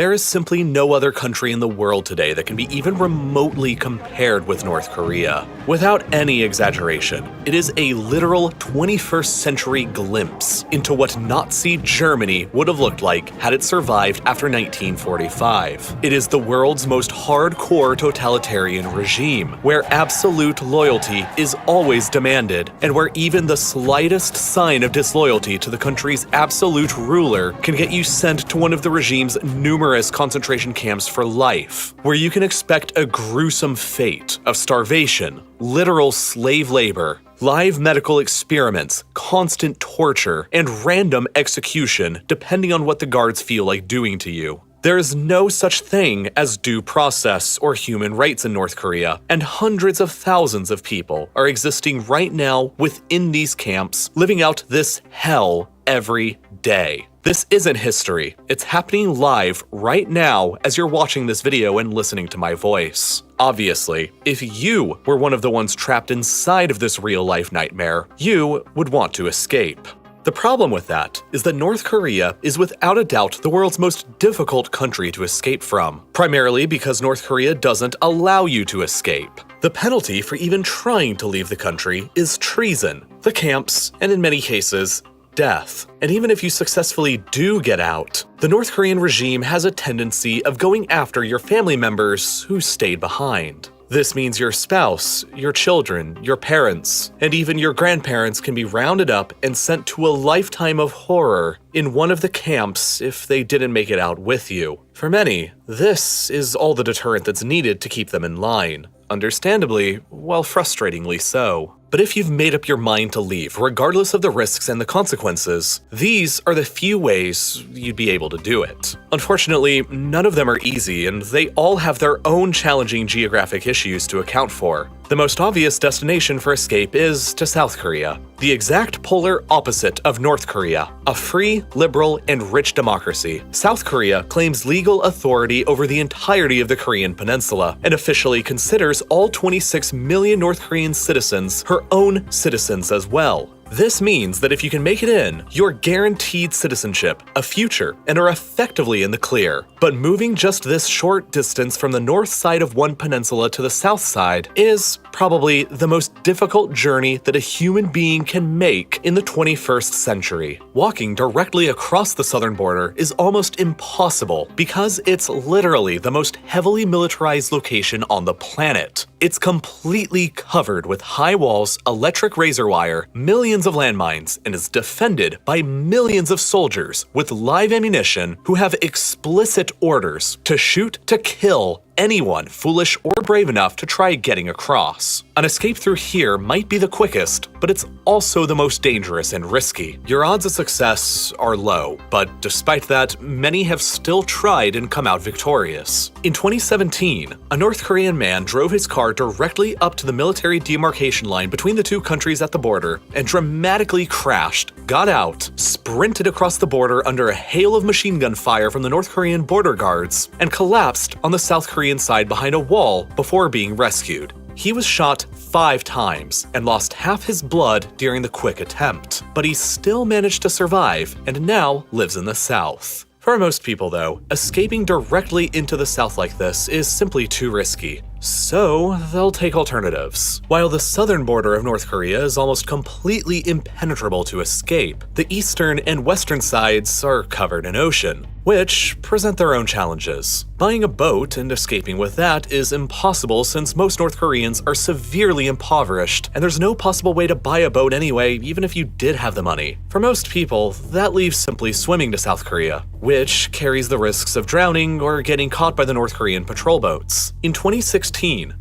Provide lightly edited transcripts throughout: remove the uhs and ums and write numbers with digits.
There is simply no other country in the world today that can be even remotely compared with North Korea. Without any exaggeration, it is a literal 21st century glimpse into what Nazi Germany would have looked like had it survived after 1945. It is the world's most hardcore totalitarian regime, where absolute loyalty is always demanded, and where even the slightest sign of disloyalty to the country's absolute ruler can get you sent to one of the regime's numerous concentration camps for life, where you can expect a gruesome fate of starvation, literal slave labor, live medical experiments, constant torture, and random execution depending on what the guards feel like doing to you. There is no such thing as due process or human rights in North Korea, and hundreds of thousands of people are existing right now within these camps, living out this hell every day. This isn't history. It's happening live right now as you're watching this video and listening to my voice. Obviously, if you were one of the ones trapped inside of this real-life nightmare, you would want to escape. The problem with that is that North Korea is without a doubt the world's most difficult country to escape from, primarily because North Korea doesn't allow you to escape. The penalty for even trying to leave the country is treason, the camps, and in many cases, death. And even if you successfully do get out, the North Korean regime has a tendency of going after your family members who stayed behind. This means your spouse, your children, your parents, and even your grandparents can be rounded up and sent to a lifetime of horror in one of the camps if they didn't make it out with you. For many, this is all the deterrent that's needed to keep them in line. Understandably, while frustratingly so. But if you've made up your mind to leave, regardless of the risks and the consequences, these are the few ways you'd be able to do it. Unfortunately, none of them are easy, and they all have their own challenging geographic issues to account for. The most obvious destination for escape is to South Korea, the exact polar opposite of North Korea, a free, liberal, and rich democracy. South Korea claims legal authority over the entirety of the Korean peninsula, and officially considers all 26 million North Korean citizens her own citizens as well. This means that if you can make it in, you're guaranteed citizenship, a future, and are effectively in the clear. But moving just this short distance from the north side of one peninsula to the south side is probably the most difficult journey that a human being can make in the 21st century. Walking directly across the southern border is almost impossible because it's literally the most heavily militarized location on the planet. It's completely covered with high walls, electric razor wire, millions of landmines, and is defended by millions of soldiers with live ammunition who have explicit orders to shoot to kill anyone foolish or brave enough to try getting across. An escape through here might be the quickest, but it's also the most dangerous and risky. Your odds of success are low, but despite that, many have still tried and come out victorious. In 2017, a North Korean man drove his car directly up to the military demarcation line between the two countries at the border and dramatically crashed, got out, sprinted across the border under a hail of machine gun fire from the North Korean border guards, and collapsed on the South Korean side behind a wall before being rescued. He was shot 5 times and lost half his blood during the quick attempt, but he still managed to survive and now lives in the South. For most people though, escaping directly into the South like this is simply too risky. So they'll take alternatives. While the southern border of North Korea is almost completely impenetrable to escape, the eastern and western sides are covered in ocean, which present their own challenges. Buying a boat and escaping with that is impossible since most North Koreans are severely impoverished, and there's no possible way to buy a boat anyway, even if you did have the money. For most people, that leaves simply swimming to South Korea, which carries the risks of drowning or getting caught by the North Korean patrol boats. In 2016,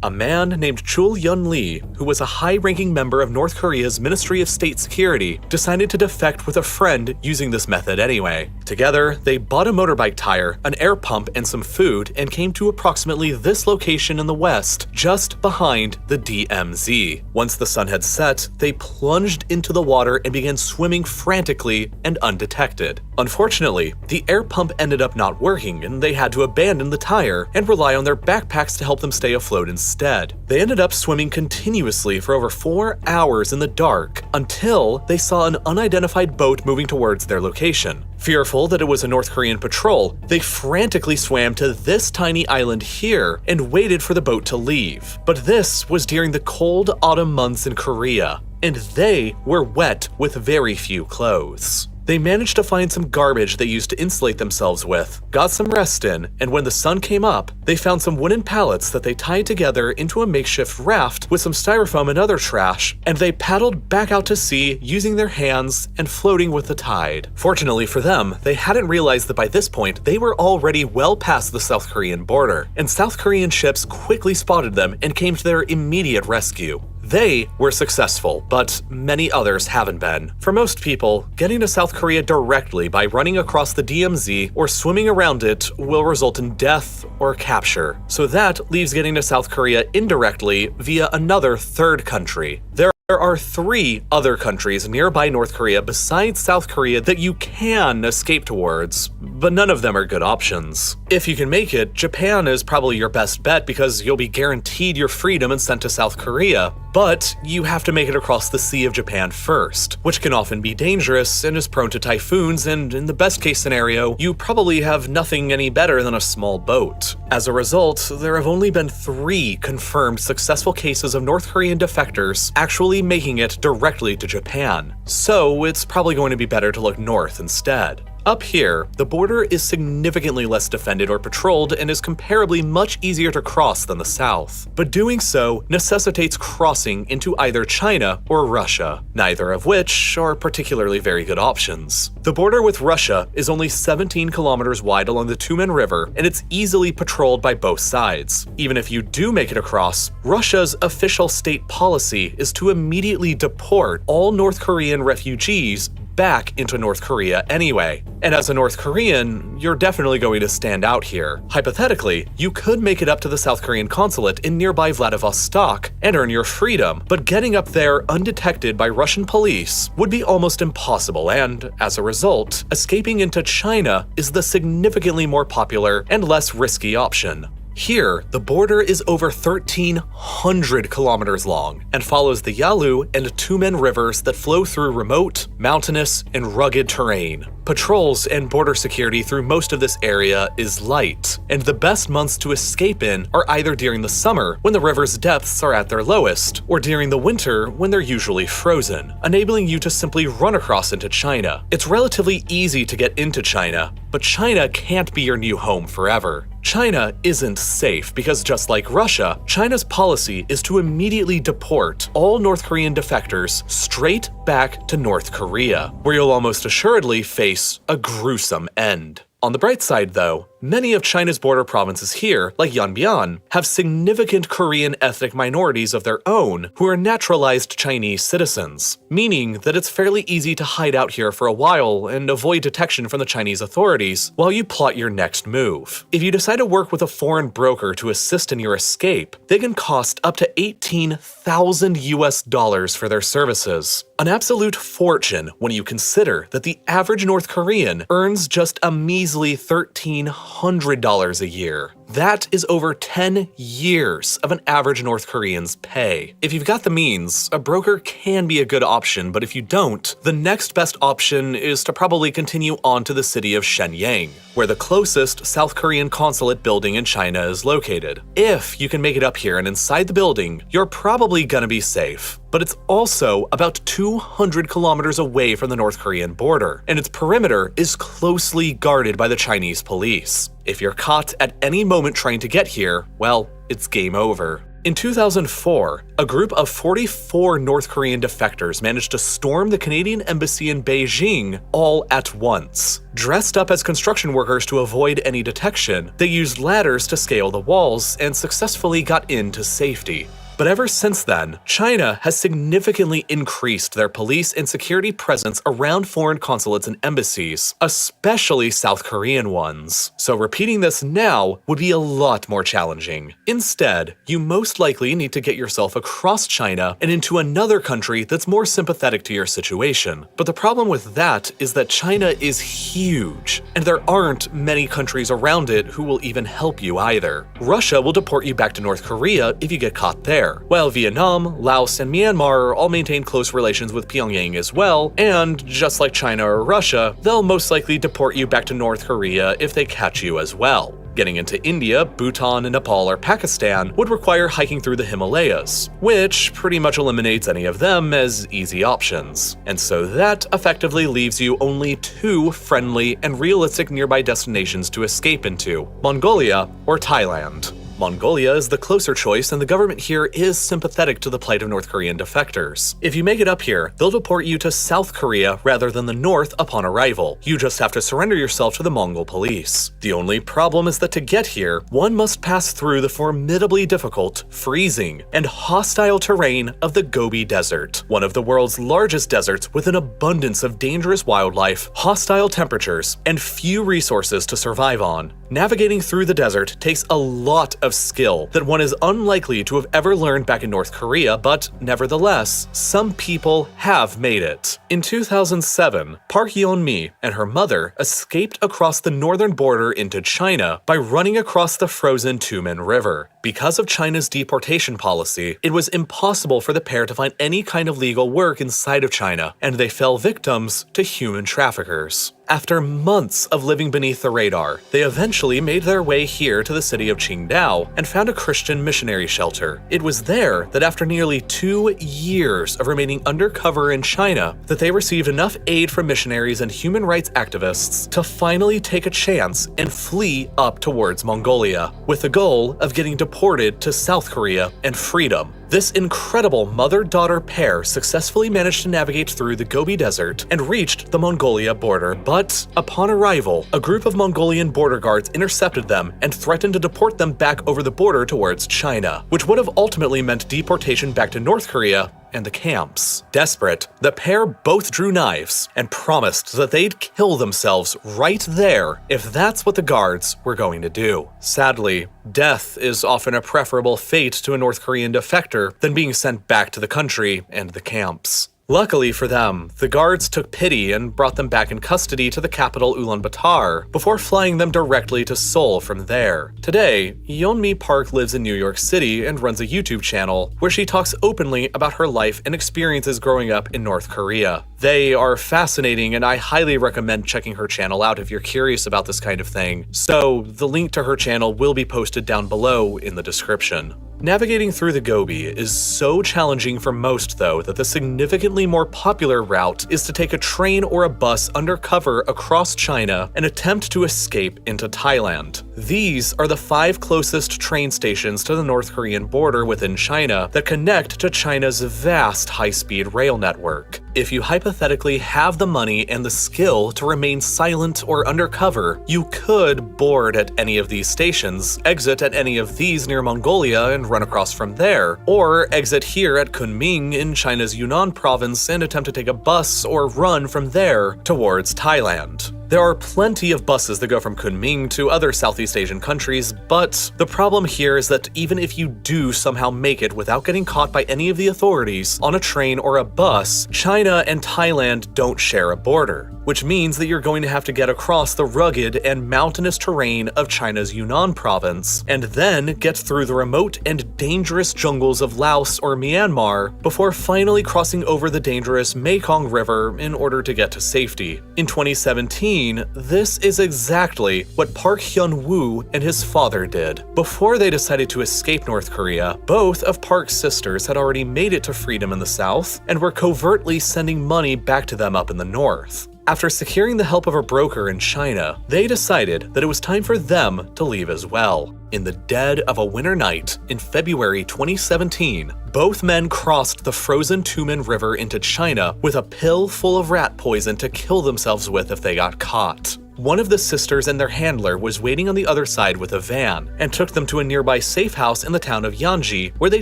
a man named Chul Yun Lee, who was a high-ranking member of North Korea's Ministry of State Security, decided to defect with a friend using this method anyway. Together, they bought a motorbike tire, an air pump, and some food, and came to approximately this location in the west, just behind the DMZ. Once the sun had set, they plunged into the water and began swimming frantically and undetected. Unfortunately, the air pump ended up not working, and they had to abandon the tire and rely on their backpacks to help them stay afloat instead. They ended up swimming continuously for over 4 hours in the dark until they saw an unidentified boat moving towards their location. Fearful that it was a North Korean patrol, they frantically swam to this tiny island here and waited for the boat to leave. But this was during the cold autumn months in Korea, and they were wet with very few clothes. They managed to find some garbage they used to insulate themselves with, got some rest in, and when the sun came up, they found some wooden pallets that they tied together into a makeshift raft with some styrofoam and other trash, and they paddled back out to sea using their hands and floating with the tide. Fortunately for them, they hadn't realized that by this point they were already well past the South Korean border, and South Korean ships quickly spotted them and came to their immediate rescue. They were successful, but many others haven't been. For most people, getting to South Korea directly by running across the DMZ or swimming around it will result in death or capture. So that leaves getting to South Korea indirectly via another third country. There are 3 other countries nearby North Korea besides South Korea that you can escape towards, but none of them are good options. If you can make it, Japan is probably your best bet because you'll be guaranteed your freedom and sent to South Korea, but you have to make it across the Sea of Japan first, which can often be dangerous and is prone to typhoons, and in the best case scenario, you probably have nothing any better than a small boat. As a result, there have only been 3 confirmed successful cases of North Korean defectors actually making it directly to Japan, so it's probably going to be better to look north instead. Up here, the border is significantly less defended or patrolled and is comparably much easier to cross than the south. But doing so necessitates crossing into either China or Russia, neither of which are particularly very good options. The border with Russia is only 17 kilometers wide along the Tumen River, and it's easily patrolled by both sides. Even if you do make it across, Russia's official state policy is to immediately deport all North Korean refugees back into North Korea anyway. And as a North Korean, you're definitely going to stand out here. Hypothetically, you could make it up to the South Korean consulate in nearby Vladivostok and earn your freedom, but getting up there undetected by Russian police would be almost impossible, and as a result, escaping into China is the significantly more popular and less risky option. Here, the border is over 1,300 kilometers long and follows the Yalu and Tumen rivers that flow through remote, mountainous, and rugged terrain. Patrols and border security through most of this area is light, and the best months to escape in are either during the summer, when the river's depths are at their lowest, or during the winter, when they're usually frozen, enabling you to simply run across into China. It's relatively easy to get into China, but China can't be your new home forever. China isn't safe because, just like Russia, China's policy is to immediately deport all North Korean defectors straight back to North Korea, where you'll almost assuredly face a gruesome end. On the bright side, though, many of China's border provinces here, like Yanbian, have significant Korean ethnic minorities of their own who are naturalized Chinese citizens, meaning that it's fairly easy to hide out here for a while and avoid detection from the Chinese authorities while you plot your next move. If you decide to work with a foreign broker to assist in your escape, they can cost up to $18,000 for their services. An absolute fortune when you consider that the average North Korean earns just a measly $1,300 a year. That is over 10 years of an average North Korean's pay. If you've got the means, a broker can be a good option, but if you don't, the next best option is to probably continue on to the city of Shenyang, where the closest South Korean consulate building in China is located. If you can make it up here and inside the building, you're probably gonna be safe. But it's also about 200 kilometers away from the North Korean border, and its perimeter is closely guarded by the Chinese police. If you're caught at any moment trying to get here, well, it's game over. In 2004, a group of 44 North Korean defectors managed to storm the Canadian embassy in Beijing all at once. Dressed up as construction workers to avoid any detection, they used ladders to scale the walls and successfully got into safety. But ever since then, China has significantly increased their police and security presence around foreign consulates and embassies, especially South Korean ones. So repeating this now would be a lot more challenging. Instead, you most likely need to get yourself across China and into another country that's more sympathetic to your situation. But the problem with that is that China is huge, and there aren't many countries around it who will even help you either. Russia will deport you back to North Korea if you get caught there, while Vietnam, Laos, and Myanmar all maintain close relations with Pyongyang as well, and just like China or Russia, they'll most likely deport you back to North Korea if they catch you as well. Getting into India, Bhutan, Nepal, or Pakistan would require hiking through the Himalayas, which pretty much eliminates any of them as easy options. And so that effectively leaves you only two friendly and realistic nearby destinations to escape into: Mongolia or Thailand. Mongolia is the closer choice, and the government here is sympathetic to the plight of North Korean defectors. If you make it up here, they'll deport you to South Korea rather than the North upon arrival. You just have to surrender yourself to the Mongol police. The only problem is that to get here, one must pass through the formidably difficult, freezing, and hostile terrain of the Gobi Desert, one of the world's largest deserts with an abundance of dangerous wildlife, hostile temperatures, and few resources to survive on. Navigating through the desert takes a lot of skill that one is unlikely to have ever learned back in North Korea, but nevertheless, some people have made it. In 2007, Park Yeon-mi and her mother escaped across the northern border into China by running across the frozen Tumen River. Because of China's deportation policy, it was impossible for the pair to find any kind of legal work inside of China, and they fell victims to human traffickers. After months of living beneath the radar, they eventually made their way here to the city of Qingdao and found a Christian missionary shelter. It was there that after nearly 2 years of remaining undercover in China, that they received enough aid from missionaries and human rights activists to finally take a chance and flee up towards Mongolia, with the goal of getting deported to South Korea and freedom. This incredible mother-daughter pair successfully managed to navigate through the Gobi Desert and reached the Mongolia border, but upon arrival, a group of Mongolian border guards intercepted them and threatened to deport them back over the border towards China, which would have ultimately meant deportation back to North Korea and the camps. Desperate, the pair both drew knives and promised that they'd kill themselves right there if that's what the guards were going to do. Sadly, death is often a preferable fate to a North Korean defector than being sent back to the country and the camps. Luckily for them, the guards took pity and brought them back in custody to the capital Ulaanbaatar before flying them directly to Seoul from there. Today, Yeon-mi Park lives in New York City and runs a YouTube channel where she talks openly about her life and experiences growing up in North Korea. They are fascinating, and I highly recommend checking her channel out if you're curious about this kind of thing, so the link to her channel will be posted down below in the description. Navigating through the Gobi is so challenging for most, though, that the significantly more popular route is to take a train or a bus undercover across China and attempt to escape into Thailand. These are the 5 closest train stations to the North Korean border within China that connect to China's vast high-speed rail network. If you hypothetically have the money and the skill to remain silent or undercover, you could board at any of these stations, exit at any of these near Mongolia and run across from there, or exit here at Kunming in China's Yunnan province and attempt to take a bus or run from there towards Thailand. There are plenty of buses that go from Kunming to other Southeast Asian countries, but the problem here is that even if you do somehow make it without getting caught by any of the authorities on a train or a bus, China and Thailand don't share a border, which means that you're going to have to get across the rugged and mountainous terrain of China's Yunnan province, and then get through the remote and dangerous jungles of Laos or Myanmar before finally crossing over the dangerous Mekong River in order to get to safety. In 2017, this is exactly what Park Hyun-woo and his father did. Before they decided to escape North Korea, both of Park's sisters had already made it to freedom in the south and were covertly sending money back to them up in the north. After securing the help of a broker in China, they decided that it was time for them to leave as well. In the dead of a winter night in February 2017, both men crossed the frozen Tumen River into China with a pill full of rat poison to kill themselves with if they got caught. one of the sisters and their handler was waiting on the other side with a van and took them to a nearby safe house in the town of Yanji where they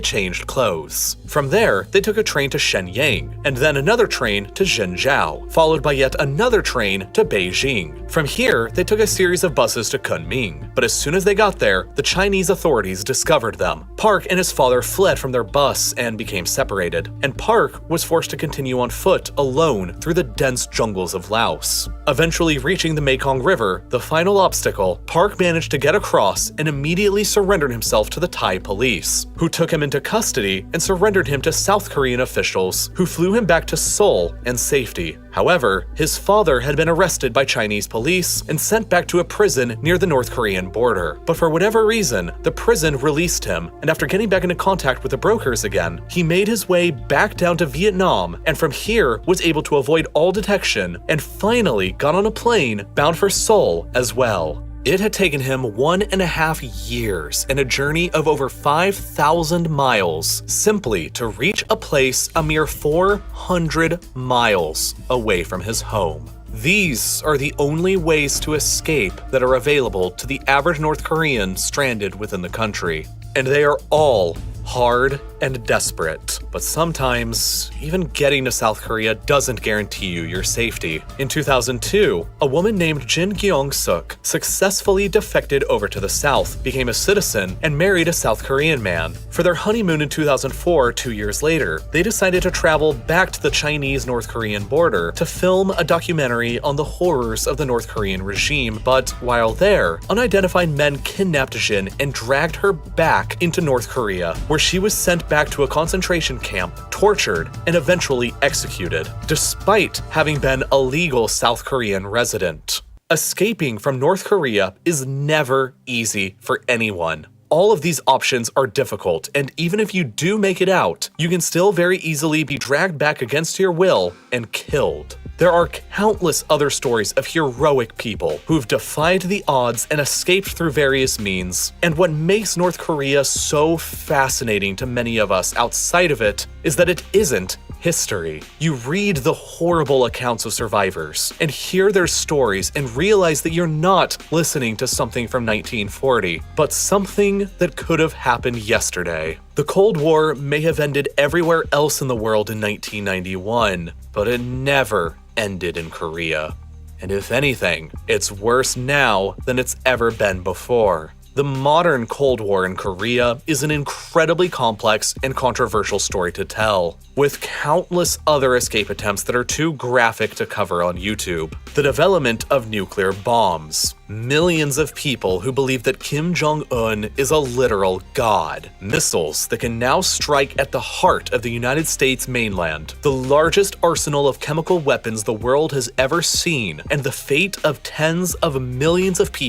changed clothes. From there, they took a train to Shenyang and then another train to Zhengzhou, followed by yet another train to Beijing. From here, they took a series of buses to Kunming, but as soon as they got there, the Chinese authorities discovered them. Park and his father fled from their bus and became separated, and Park was forced to continue on foot alone through the dense jungles of Laos. Eventually reaching the Mekong River, the final obstacle, Park managed to get across and immediately surrendered himself to the Thai police, who took him into custody and surrendered him to South Korean officials, who flew him back to Seoul in safety. However, his father had been arrested by Chinese police and sent back to a prison near the North Korean border. But for whatever reason, the prison released him, and after getting back into contact with the brokers again, he made his way back down to Vietnam, and from here was able to avoid all detection and finally got on a plane bound for Seoul as well. It had taken him 1.5 years and a journey of over 5,000 miles simply to reach a place a mere 400 miles away from his home. These are the only ways to escape that are available to the average North Korean stranded within the country, and they are all hard and desperate. But sometimes, even getting to South Korea doesn't guarantee you your safety. In 2002, a woman named Jin Kyung-suk successfully defected over to the south, became a citizen, and married a South Korean man. For their honeymoon in 2004, 2 years later, they decided to travel back to the Chinese-North Korean border to film a documentary on the horrors of the North Korean regime, but while there, unidentified men kidnapped Jin and dragged her back into North Korea, where she was sent back to a concentration camp, tortured, and eventually executed, despite having been a legal South Korean resident. Escaping from North Korea is never easy for anyone. All of these options are difficult, and even if you do make it out, you can still very easily be dragged back against your will and killed. There are countless other stories of heroic people who've defied the odds and escaped through various means. And what makes North Korea so fascinating to many of us outside of it is that it isn't history. You read the horrible accounts of survivors and hear their stories and realize that you're not listening to something from 1940, but something that could have happened yesterday. The Cold War may have ended everywhere else in the world in 1991, but it never ended in Korea. And if anything, it's worse now than it's ever been before. The modern Cold War in Korea is an incredibly complex and controversial story to tell, with countless other escape attempts that are too graphic to cover on YouTube. The development of nuclear bombs, millions of people who believe that Kim Jong-un is a literal god, missiles that can now strike at the heart of the United States mainland, the largest arsenal of chemical weapons the world has ever seen, and the fate of tens of millions of people